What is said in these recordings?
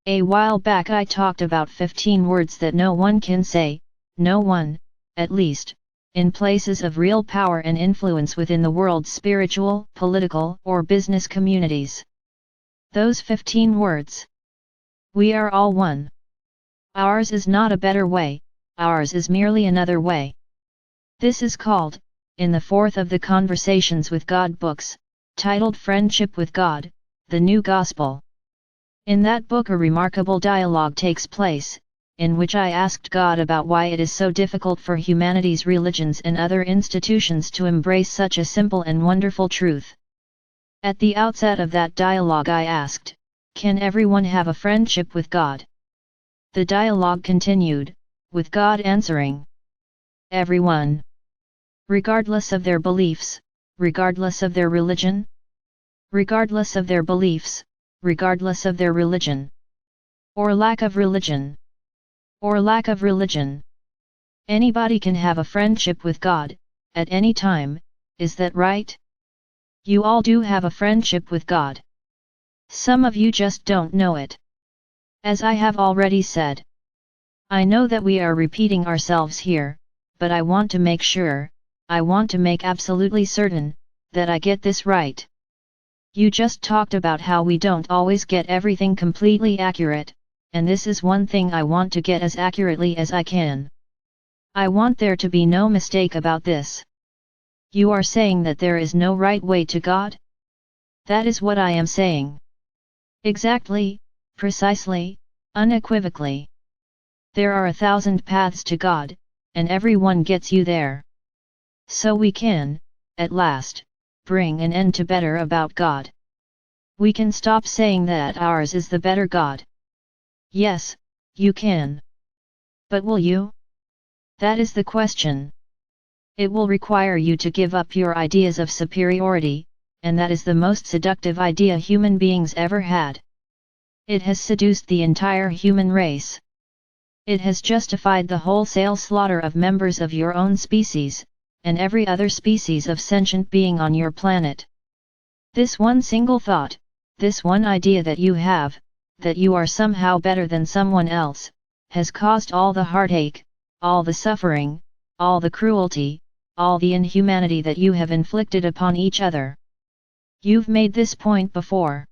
A while back I talked about 15 words that no one can say, no one, at least, in places of real power and influence within the world's spiritual, political, or business communities. Those 15 words. We are all one. Ours is not a better way, ours is merely another way. This is called, in the fourth of the Conversations with God books, titled Friendship with God, the New Gospel. In that book a remarkable dialogue takes place, in which I asked God about why it is so difficult for humanity's religions and other institutions to embrace such a simple and wonderful truth. At the outset of that dialogue I asked, can everyone have a friendship with God? The dialogue continued, with God answering. Everyone. Regardless of their beliefs, regardless of their religion? Regardless of their beliefs, regardless of their religion. Or lack of religion. Or lack of religion. Anybody can have a friendship with God, at any time, is that right? You all do have a friendship with God. Some of you just don't know it. As I have already said. I know that we are repeating ourselves here, but I want to make sure, I want to make absolutely certain, that I get this right. You just talked about how we don't always get everything completely accurate, and this is one thing I want to get as accurately as I can. I want there to be no mistake about this. You are saying that there is no right way to God? That is what I am saying. Exactly, precisely, unequivocally. There are 1,000 paths to God, and every one gets you there. So we can, at last, bring an end to better about God. We can stop saying that ours is the better God. Yes, you can. But will you? That is the question. It will require you to give up your ideas of superiority, and that is the most seductive idea human beings ever had. It has seduced the entire human race. It has justified the wholesale slaughter of members of your own species, and every other species of sentient being on your planet. This one single thought, this one idea that you have, that you are somehow better than someone else, has caused all the heartache, all the suffering, all the cruelty, all the inhumanity that you have inflicted upon each other. You've made this point before.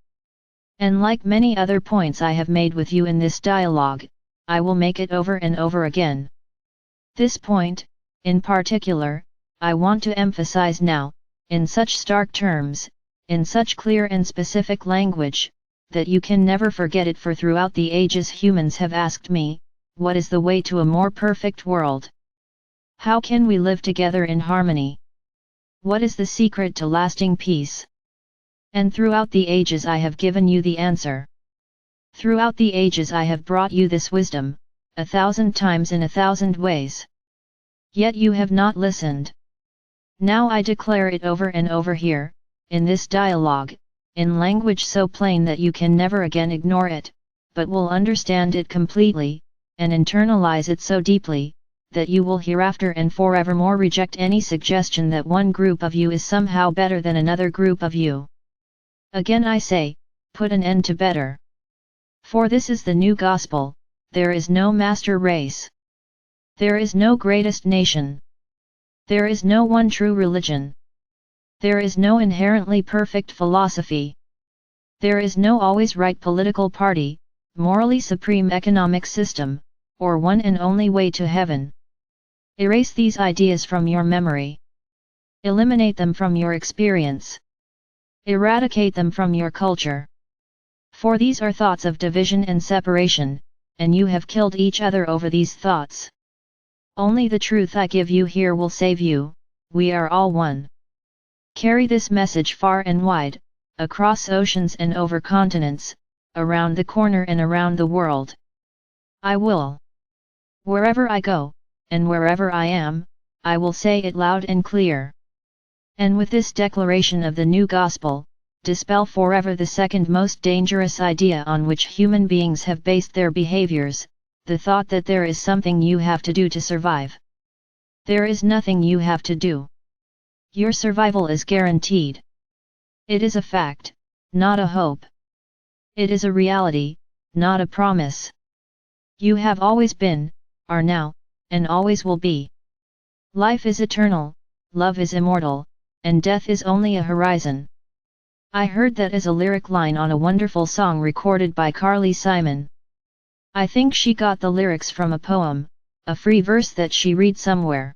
And like many other points I have made with you in this dialogue, I will make it over and over again. This point, in particular, I want to emphasize now, in such stark terms, in such clear and specific language, that you can never forget it, for throughout the ages humans have asked me, what is the way to a more perfect world? How can we live together in harmony? What is the secret to lasting peace? And throughout the ages I have given you the answer. Throughout the ages I have brought you this wisdom, 1,000 times in 1,000 ways. Yet you have not listened. Now I declare it over and over here, in this dialogue, in language so plain that you can never again ignore it, but will understand it completely, and internalize it so deeply, that you will hereafter and forevermore reject any suggestion that one group of you is somehow better than another group of you. Again I say, put an end to better. For this is the new gospel, there is no master race. There is no greatest nation. There is no one true religion. There is no inherently perfect philosophy. There is no always right political party, morally supreme economic system, or one and only way to heaven. Erase these ideas from your memory. Eliminate them from your experience. Eradicate them from your culture. For these are thoughts of division and separation, and you have killed each other over these thoughts. Only the truth I give you here will save you. We are all one. Carry this message far and wide, across oceans and over continents, around the corner and around the world. I will. Wherever I go, and wherever I am, I will say it loud and clear. And with this declaration of the new gospel, dispel forever the second most dangerous idea on which human beings have based their behaviors, the thought that there is something you have to do to survive. There is nothing you have to do. Your survival is guaranteed. It is a fact, not a hope. It is a reality, not a promise. You have always been, are now, and always will be. Life is eternal, love is immortal, and death is only a horizon. I heard that as a lyric line on a wonderful song recorded by Carly Simon. I think she got the lyrics from a poem, a free verse that she read somewhere.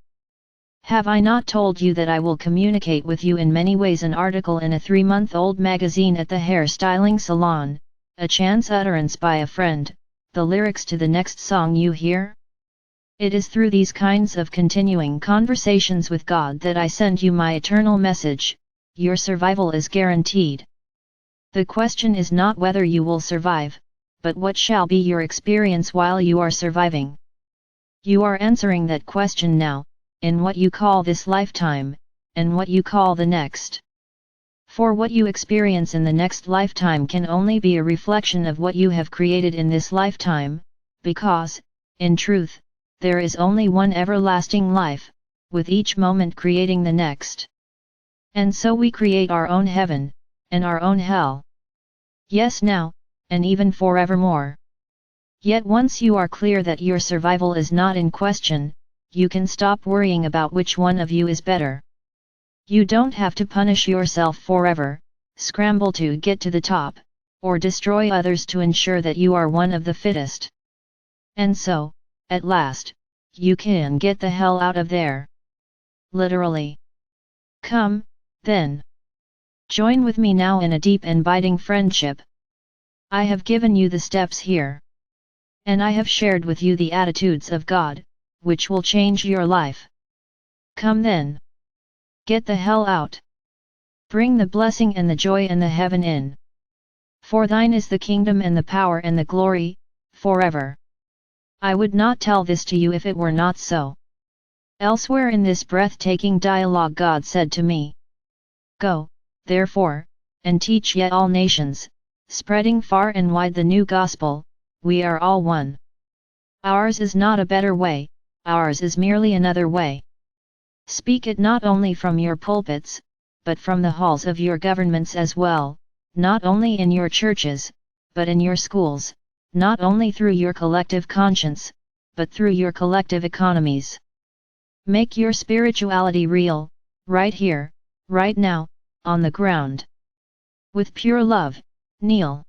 Have I not told you that I will communicate with you in many ways? An article in a 3-month-old magazine at the hair styling salon, a chance utterance by a friend, the lyrics to the next song you hear? It is through these kinds of continuing conversations with God that I send you my eternal message: your survival is guaranteed. The question is not whether you will survive, but what shall be your experience while you are surviving. You are answering that question now, in what you call this lifetime, and what you call the next. For what you experience in the next lifetime can only be a reflection of what you have created in this lifetime, because, in truth, there is only one everlasting life, with each moment creating the next. And so we create our own heaven, and our own hell. Yes, now, and even forevermore. Yet once you are clear that your survival is not in question, you can stop worrying about which one of you is better. You don't have to punish yourself forever, scramble to get to the top, or destroy others to ensure that you are one of the fittest. And so, at last, you can get the hell out of there. Literally. Come, then. Join with me now in a deep and abiding friendship. I have given you the steps here. And I have shared with you the attitudes of God, which will change your life. Come then. Get the hell out. Bring the blessing and the joy and the heaven in. For thine is the kingdom and the power and the glory, forever. I would not tell this to you if it were not so. Elsewhere in this breathtaking dialogue God said to me, Go, therefore, and teach yet all nations, spreading far and wide the new gospel, we are all one. Ours is not a better way, ours is merely another way. Speak it not only from your pulpits, but from the halls of your governments as well, not only in your churches, but in your schools, not only through your collective conscience, but through your collective economies. Make your spirituality real, right here, right now, on the ground. With pure love, Neil.